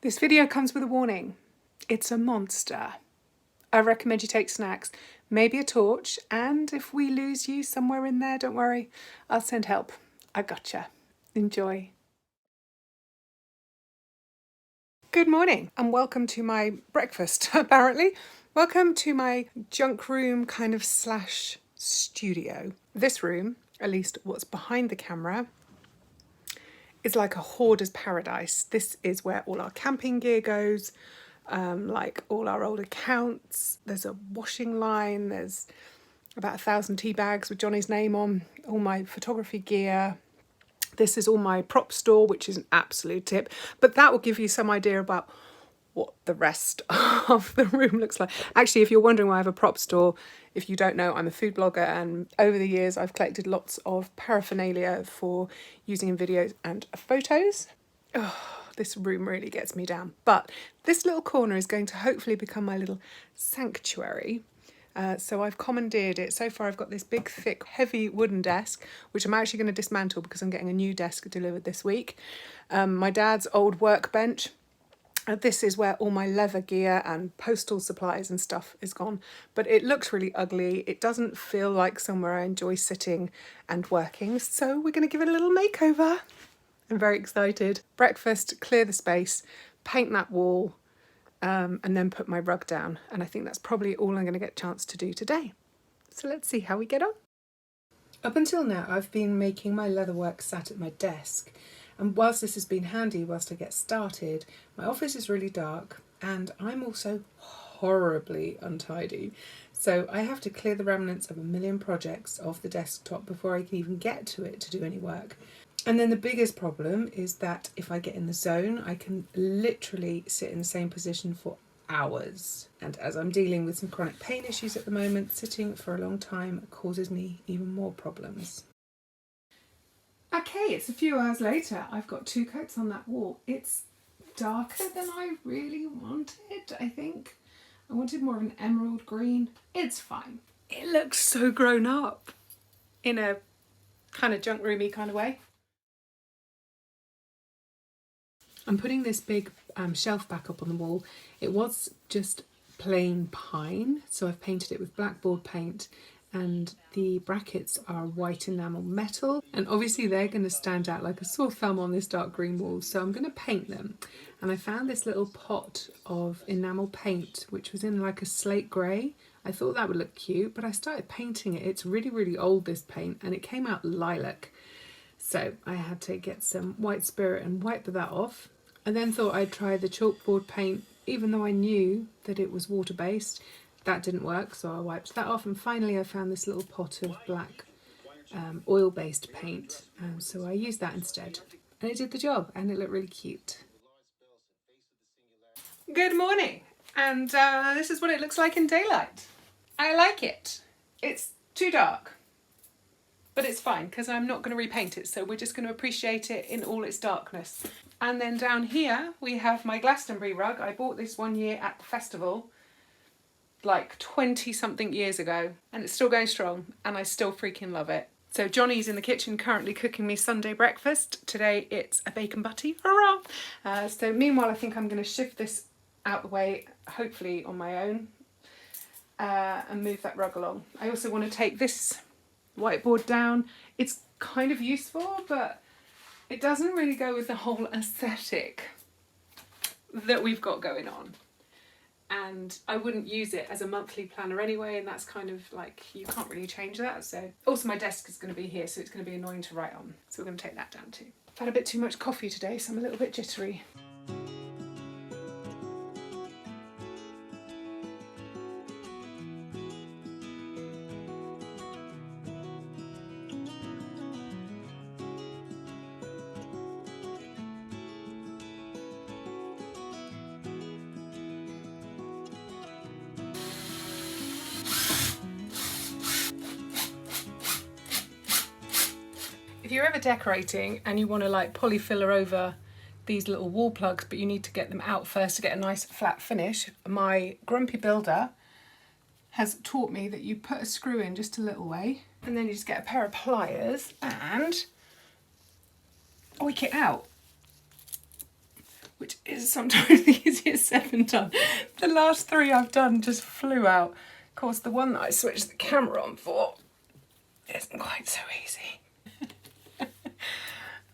This video comes with a warning. It's a monster. I recommend you take snacks, maybe a torch, and if we lose you somewhere in there, don't worry, I'll send help. I gotcha. Enjoy. Good morning and welcome to my breakfast, apparently. Welcome to my junk room kind of slash studio. This room, at least what's behind the camera, is like a hoarder's paradise. This is where all our camping gear goes, like all our old accounts. There's a washing line, there's about 1,000 tea bags with Johnny's name on, all my photography gear. This is all my prop store, which is an absolute tip, but that will give you some idea about what the rest of the room looks like. Actually, if you're wondering why I have a prop store, if you don't know, I'm a food blogger, and over the years I've collected lots of paraphernalia for using in videos and photos. Oh, this room really gets me down. But this little corner is going to hopefully become my little sanctuary. So I've commandeered it. So far I've got this big, thick, heavy wooden desk, which I'm actually going to dismantle because I'm getting a new desk delivered this week. My dad's old workbench. This is where all my leather gear and postal supplies and stuff is gone. But it looks really ugly. It doesn't feel like somewhere I enjoy sitting and working. So we're going to give it a little makeover. I'm very excited. Breakfast, clear the space, paint that wall, and then put my rug down. And I think that's probably all I'm going to get a chance to do today. So let's see how we get on. Up until now, I've been making my leatherwork sat at my desk. And whilst this has been handy whilst I get started, my office is really dark and I'm also horribly untidy. So I have to clear the remnants of a million projects off the desktop before I can even get to it to do any work. And then the biggest problem is that if I get in the zone, I can literally sit in the same position for hours. And as I'm dealing with some chronic pain issues at the moment, sitting for a long time causes me even more problems. Okay, it's a few hours later. I've got 2 coats on that wall. It's darker than I really wanted, I think. I wanted more of an emerald green. It's fine. It looks so grown up in a kind of junk roomy kind of way. I'm putting this big shelf back up on the wall. It was just plain pine, so I've painted it with blackboard paint. And the brackets are white enamel metal, and obviously they're going to stand out like a sore thumb on this dark green wall, so I'm going to paint them. And I found this little pot of enamel paint which was in like a slate grey. I thought that would look cute, but I started painting it. It's really, really old, this paint, and it came out lilac, so I had to get some white spirit and wipe that off. I then thought I'd try the chalkboard paint, even though I knew that it was water-based. That didn't work, so I wiped that off, and finally I found this little pot of black oil-based paint, so I used that instead, and it did the job, and it looked really cute. Good morning, and this is what it looks like in daylight. I like it. It's too dark, but it's fine because I'm not going to repaint it, so we're just going to appreciate it in all its darkness. And then down here we have my Glastonbury rug. I bought this one year at the festival, like 20 something years ago, and it's still going strong and I still freaking love it. So Johnny's in the kitchen currently cooking me Sunday breakfast. Today it's a bacon butty, hurrah! So meanwhile I think I'm going to shift this out the way, hopefully on my own, and move that rug along. I also want to take this whiteboard down. It's kind of useful, but it doesn't really go with the whole aesthetic that we've got going on. And I wouldn't use it as a monthly planner anyway, and that's kind of like, you can't really change that. So also my desk is going to be here, so it's going to be annoying to write on, so we're going to take that down too. I've had a bit too much coffee today, so I'm a little bit jittery. If you're ever decorating and you want to like polyfiller over these little wall plugs, but you need to get them out first to get a nice flat finish, my grumpy builder has taught me that you put a screw in just a little way, and then you just get a pair of pliers and wick it out. which is sometimes easier said than done. The last 3 I've done just flew out. Of course, the one that I switched the camera on for isn't quite so easy.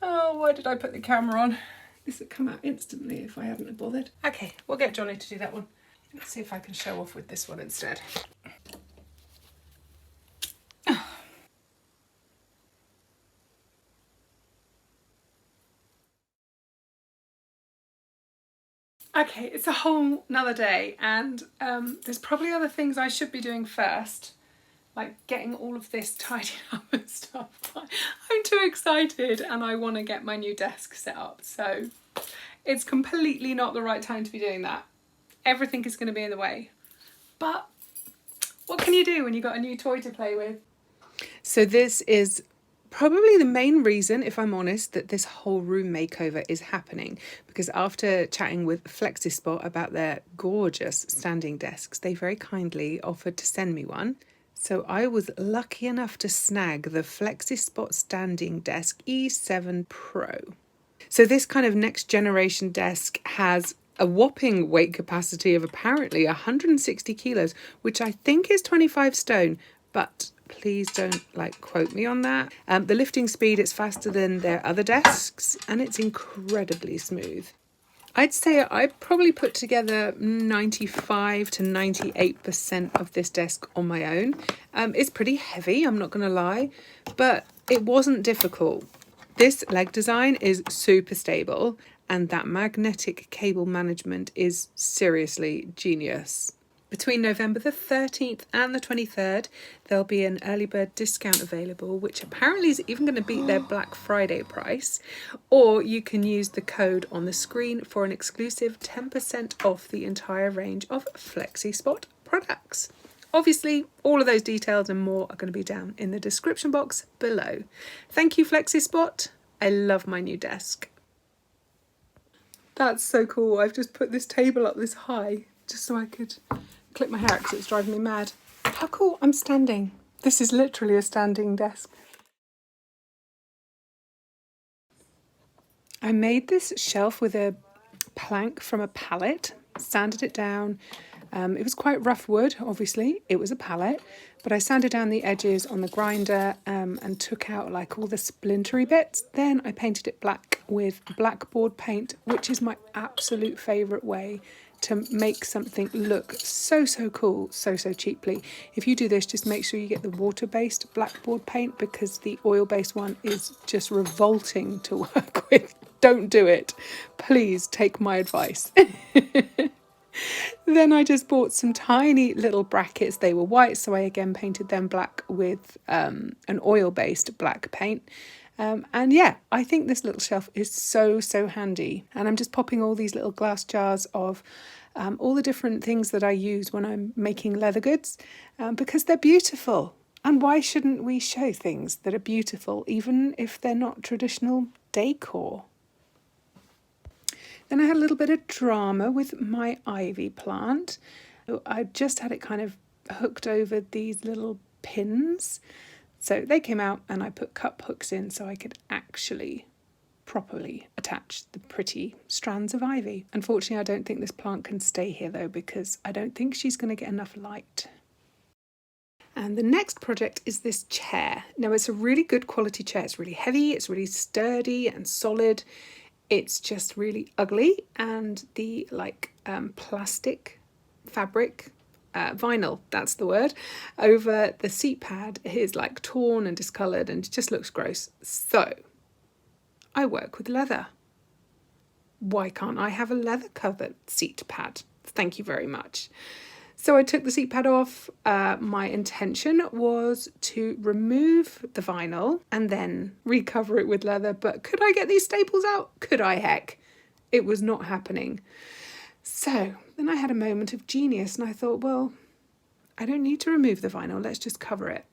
Oh, why did I put the camera on? This would come out instantly if I hadn't bothered. Okay, we'll get Johnny to do that one. Let's see if I can show off with this one instead. Okay, it's a whole nother day, and there's probably other things I should be doing first, like getting all of this tidied up and stuff. I'm too excited and I want to get my new desk set up, so it's completely not the right time to be doing that. Everything is going to be in the way. But what can you do when you've got a new toy to play with? So this is probably the main reason, if I'm honest, that this whole room makeover is happening, because after chatting with FlexiSpot about their gorgeous standing desks, they very kindly offered to send me one. So I was lucky enough to snag the FlexiSpot Standing Desk E7 Pro. So this kind of next generation desk has a whopping weight capacity of apparently 160 kilos, which I think is 25 stone, but please don't quote me on that. The lifting speed is faster than their other desks, and it's incredibly smooth. I'd say I probably put together 95 to 98% of this desk on my own. It's pretty heavy, I'm not going to lie, but it wasn't difficult. This leg design is super stable, and that magnetic cable management is seriously genius. Between November the 13th and the 23rd, there'll be an early bird discount available, which apparently is even going to beat their Black Friday price. Or you can use the code on the screen for an exclusive 10% off the entire range of FlexiSpot products. Obviously, all of those details and more are going to be down in the description box below. Thank you, FlexiSpot. I love my new desk. That's so cool. I've just put this table up this high just so I could clip my hair because it's driving me mad. How cool, I'm standing. This is literally a standing desk. I made this shelf with a plank from a pallet, sanded it down. It was quite rough wood, obviously. It was a pallet, but I sanded down the edges on the grinder and took out all the splintery bits. Then I painted it black with blackboard paint, which is my absolute favourite way to make something look so cool, so cheaply. If you do this, just make sure you get the water-based blackboard paint, because the oil-based one is just revolting to work with. Don't do it. Please take my advice. Then I just bought some tiny little brackets. They were white, so I again painted them black with an oil-based black paint. And yeah, I think this little shelf is so handy. And I'm just popping all these little glass jars of all the different things that I use when I'm making leather goods, because they're beautiful. And why shouldn't we show things that are beautiful, even if they're not traditional decor? Then I had a little bit of drama with my ivy plant. I just had it kind of hooked over these little pins. So they came out and I put cup hooks in so I could actually properly attach the pretty strands of ivy. Unfortunately, I don't think this plant can stay here though, because I don't think she's going to get enough light. And the next project is this chair. Now, it's a really good quality chair. It's really heavy, it's really sturdy and solid. It's just really ugly, and the plastic fabric, vinyl, that's the word, over the seat pad is torn and discoloured and just looks gross. So I work with leather. Why can't I have a leather covered seat pad? Thank you very much. So I took the seat pad off. My intention was to remove the vinyl and then recover it with leather. But could I get these staples out? Could I? Heck, it was not happening. So then I had a moment of genius and I thought, well, I don't need to remove the vinyl. Let's just cover it.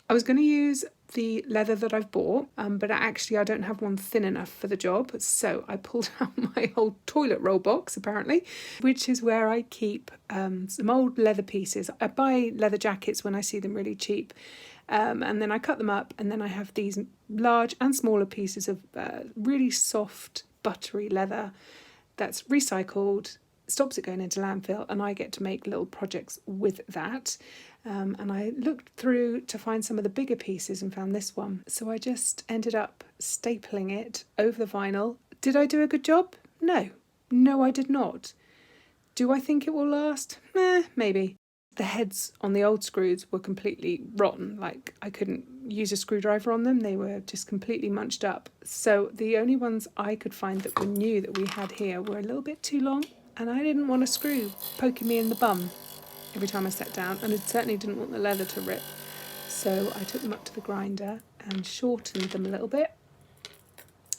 I was going to use the leather that I've bought, but actually I don't have one thin enough for the job. So I pulled out my old toilet roll box, apparently, which is where I keep some old leather pieces. I buy leather jackets when I see them really cheap, and then I cut them up, and then I have these large and smaller pieces of really soft, buttery leather that's recycled, stops it going into landfill, and I get to make little projects with that. And I looked through to find some of the bigger pieces and found this one. So I just ended up stapling it over the vinyl. Did I do a good job? No. No, I did not. Do I think it will last? Maybe. The heads on the old screws were completely rotten. Like, I couldn't use a screwdriver on them. They were just completely munched up. So the only ones I could find that were new that we had here were a little bit too long, and I didn't want a screw poking me in the bum every time I sat down, and I certainly didn't want the leather to rip. So I took them up to the grinder and shortened them a little bit.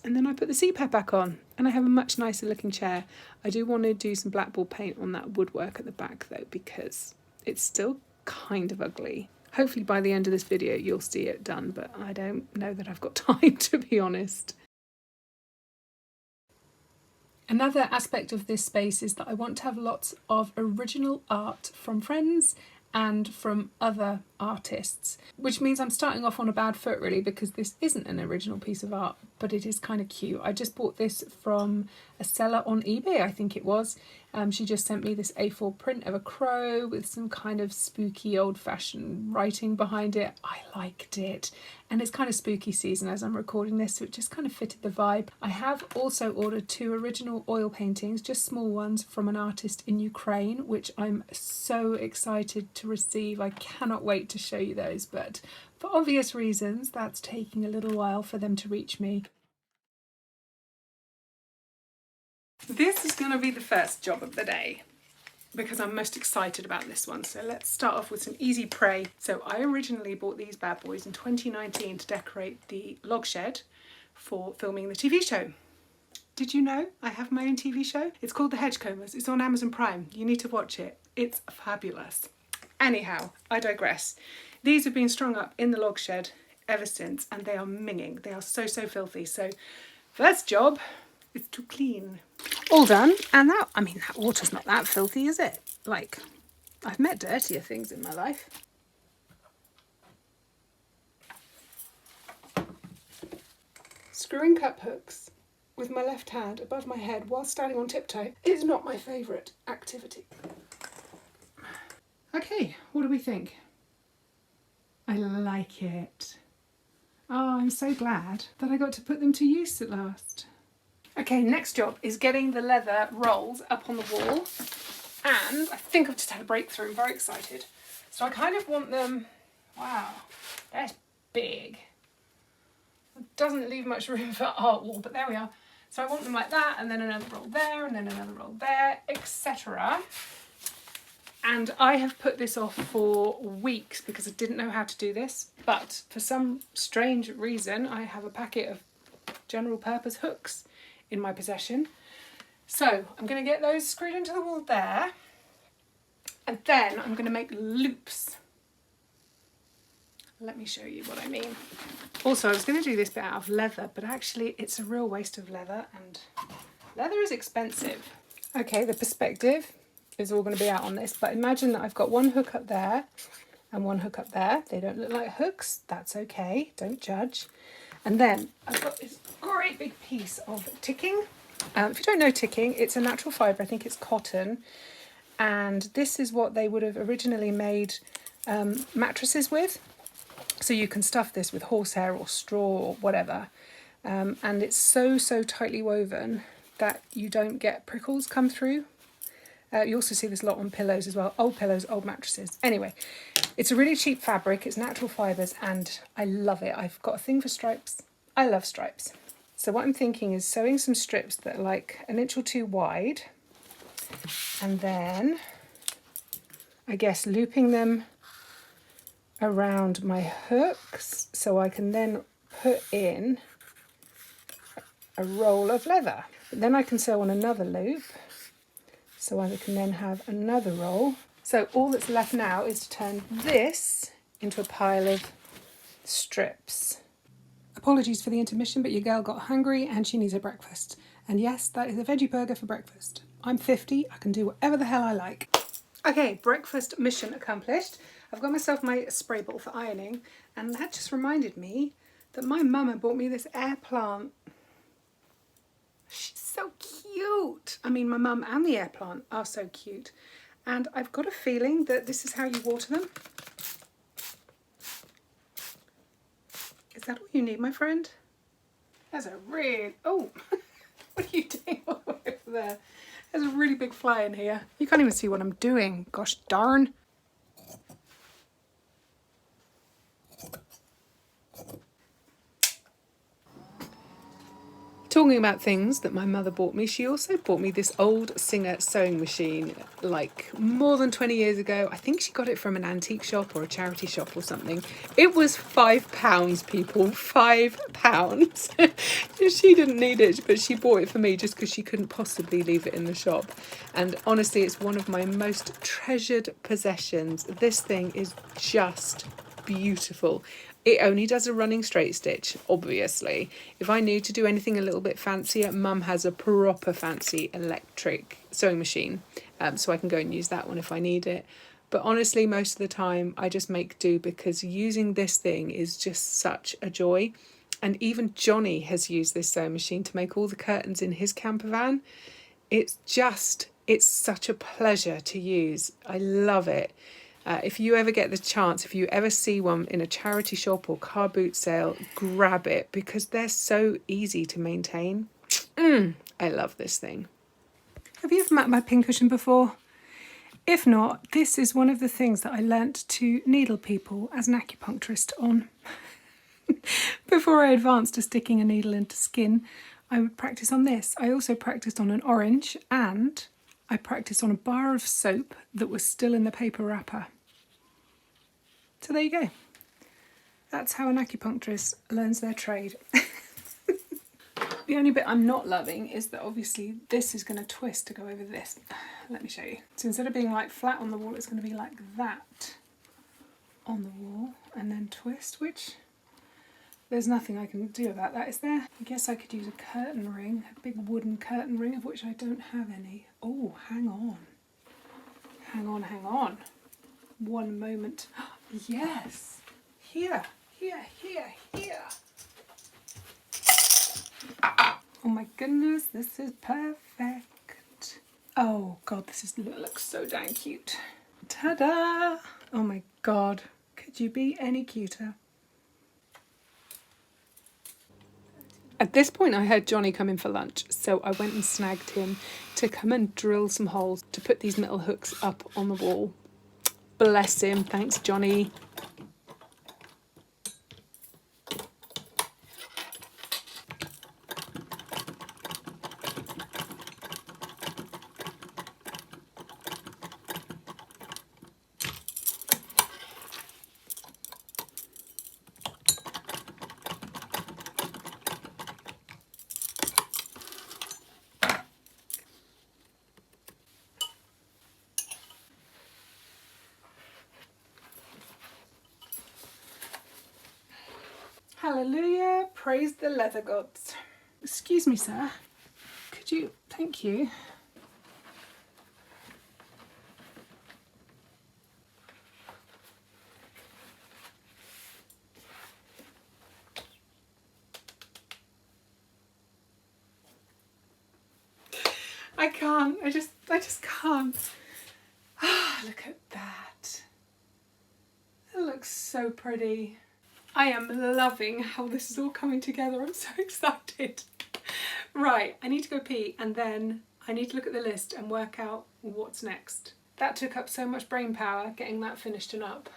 And then I put the seat pad back on, and I have a much nicer looking chair. I do want to do some blackboard paint on that woodwork at the back though, because it's still kind of ugly. Hopefully by the end of this video you'll see it done, but I don't know that I've got time, to be honest. Another aspect of this space is that I want to have lots of original art from friends and from other artists, which means I'm starting off on a bad foot really, because this isn't an original piece of art, but it is kind of cute. I just bought this from a seller on eBay, I think it was. She just sent me this A4 print of a crow with some kind of spooky old-fashioned writing behind it. I liked it, and it's kind of spooky season as I'm recording this, so it just kind of fitted the vibe. I have also ordered 2 original oil paintings, just small ones, from an artist in Ukraine, which I'm so excited to receive. I cannot wait to show you those, but for obvious reasons that's taking a little while for them to reach me. This is going to be the first job of the day because I'm most excited about this one. So let's start off with some easy prey. So I originally bought these bad boys in 2019 to decorate the log shed for filming the TV show. Did you know I have my own TV show? It's called The Hedgecombers. It's on Amazon Prime. You need to watch it. It's fabulous. Anyhow, I digress. These have been strung up in the log shed ever since, and they are minging. They are so filthy. So first job is to clean. All done, and that water's not that filthy, is it? Like, I've met dirtier things in my life. Screwing cup hooks with my left hand above my head while standing on tiptoe is not my favourite activity. Okay, what do we think? I like it. Oh, I'm so glad that I got to put them to use at last. Okay, next job is getting the leather rolls up on the wall, and I think I've just had a breakthrough. I'm very excited. So I kind of want them, wow, that's big. It doesn't leave much room for art wall, but there we are. So I want them like that, and then another roll there, and then another roll there, etc. And I have put this off for weeks because I didn't know how to do this, but for some strange reason I have a packet of general purpose hooks in my possession. So I'm going to get those screwed into the wall there, and then I'm going to make loops. Let me show you what I mean. Also, I was going to do this bit out of leather, but actually it's a real waste of leather, and leather is expensive. Okay, the perspective is all going to be out on this, but imagine that I've got one hook up there and one hook up there. They don't look like hooks, that's okay, don't judge. And then I've got this great big piece of ticking. If you don't know ticking, it's a natural fibre, I think it's cotton, and this is what they would have originally made mattresses with. So you can stuff this with horsehair or straw or whatever, and it's so tightly woven that you don't get prickles come through. You also see this a lot on pillows as well, old pillows, old mattresses. Anyway, it's a really cheap fabric, it's natural fibres, and I love it. I've got a thing for stripes. I love stripes. So what I'm thinking is sewing some strips that are like 1 inch or 2 wide, and then I guess looping them around my hooks so I can then put in a roll of leather. But then I can sew on another loop so I can then have another roll. So all that's left now is to turn this into a pile of strips. Apologies for the intermission, but your girl got hungry and she needs a breakfast. And yes, that is a veggie burger for breakfast. I'm 50, I can do whatever the hell I like. Okay, breakfast mission accomplished. I've got myself my spray bottle for ironing, and that just reminded me that my mum had bought me this air plant. She's so cute. I mean, my mum and the air plant are so cute. And I've got a feeling that this is how you water them. Is that all you need, my friend? There's a real... Oh, what are you doing over there? There's a really big fly in here. You can't even see what I'm doing. Gosh darn. Talking about things that my mother bought me, she also bought me this old Singer sewing machine like more than 20 years ago. I think she got it from an antique shop or a charity shop or something. It was £5, people, £5. She didn't need it, but she bought it for me just because she couldn't possibly leave it in the shop. And honestly, it's one of my most treasured possessions. This thing is just beautiful. It only does a running straight stitch, obviously. If I need to do anything a little bit fancier, Mum has a proper fancy electric sewing machine, so I can go and use that one if I need it. But honestly, most of the time I just make do because using this thing is just such a joy. And even Johnny has used this sewing machine to make all the curtains in his camper van. It's such a pleasure to use. I love it. If you ever get the chance, if you ever see one in a charity shop or car boot sale, grab it because they're so easy to maintain. I love this thing. Have you ever met my pincushion before? If not, this is one of the things that I learnt to needle people as an acupuncturist on. Before I advanced to sticking a needle into skin, I would practice on this. I also practiced on an orange and I practiced on a bar of soap that was still in the paper wrapper. So there you go. That's how an acupuncturist learns their trade. The only bit I'm not loving is that obviously this is going to twist to go over this. Let me show you. So instead of being like flat on the wall, it's going to be like that on the wall and then twist, which there's nothing I can do about that, is there? I guess I could use a curtain ring, a big wooden curtain ring, of which I don't have any. Oh, hang on. Hang on, hang on. One moment. Yes! Here, here, here, here. Oh my goodness, this is perfect. Oh god, looks so dang cute. Ta-da! Oh my god, could you be any cuter? At this point I heard Johnny come in for lunch, so I went and snagged him to come and drill some holes to put these metal hooks up on the wall. Bless him, thanks Johnny. Hallelujah, praise the leather gods. Excuse me, sir. Could you, thank you. I can't, I just can't. Look at that. It looks so pretty. I am loving how this is all coming together. I'm so excited. Right, I need to go pee and then I need to look at the list and work out what's next. That took up so much brain power getting that finished and up.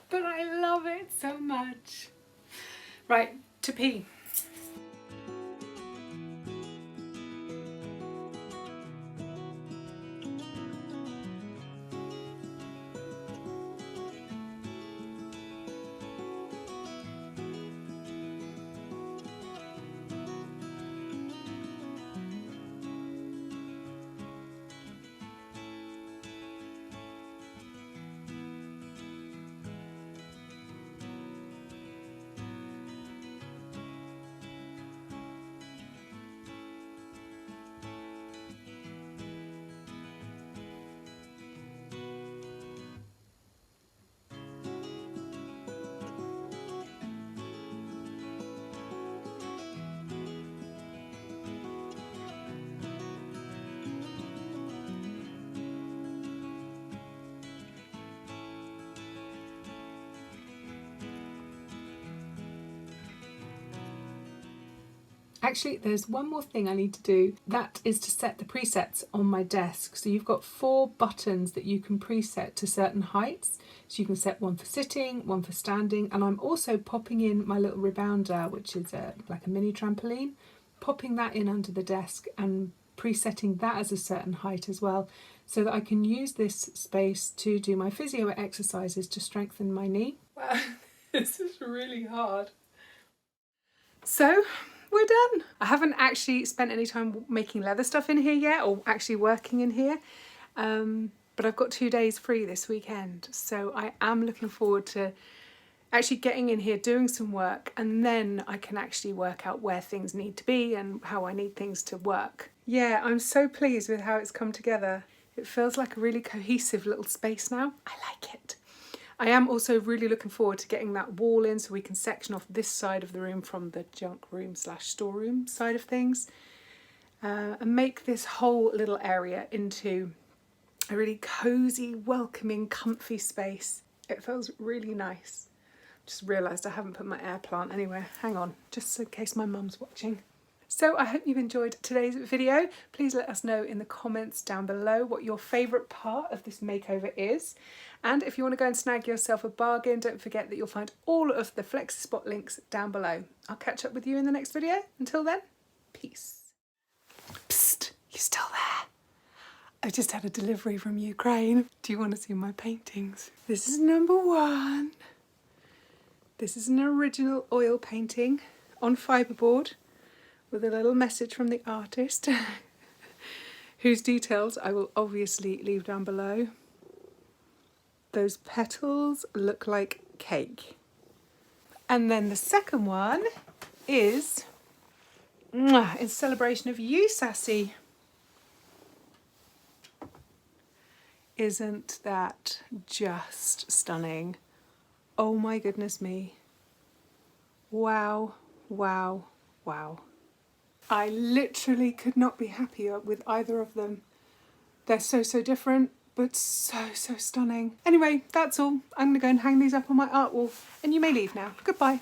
But I love it so much. Right, to pee. Actually, there's one more thing I need to do. That is to set the presets on my desk. So you've got 4 buttons that you can preset to certain heights. So you can set one for sitting, one for standing, and I'm also popping in my little rebounder, which is like a mini trampoline, popping that in under the desk and presetting that as a certain height as well, so that I can use this space to do my physio exercises to strengthen my knee. Wow, this is really hard. So we're done. I haven't actually spent any time making leather stuff in here yet, or actually working in here, but I've got 2 days free this weekend, so I am looking forward to actually getting in here, doing some work, and then I can actually work out where things need to be and how I need things to work. Yeah, I'm so pleased with how it's come together. It feels like a really cohesive little space now. I like it. I am also really looking forward to getting that wall in so we can section off this side of the room from the junk room / storeroom side of things, and make this whole little area into a really cozy, welcoming, comfy space. It feels really nice. Just realised I haven't put my air plant anywhere. Hang on, just in case my mum's watching. So I hope you've enjoyed today's video. Please let us know in the comments down below what your favourite part of this makeover is. And if you want to go and snag yourself a bargain, don't forget that you'll find all of the FlexiSpot links down below. I'll catch up with you in the next video. Until then, peace. Psst, you still there? I just had a delivery from Ukraine. Do you want to see my paintings? This is number 1. This is an original oil painting on fiberboard with a little message from the artist, whose details I will obviously leave down below. Those petals look like cake. And then the second one is in celebration of you, Sassy. Isn't that just stunning? Oh my goodness me. Wow, wow, wow. I literally could not be happier with either of them. They're so different, but so stunning. Anyway, that's all. I'm gonna go and hang these up on my art wall, and you may leave now. Goodbye.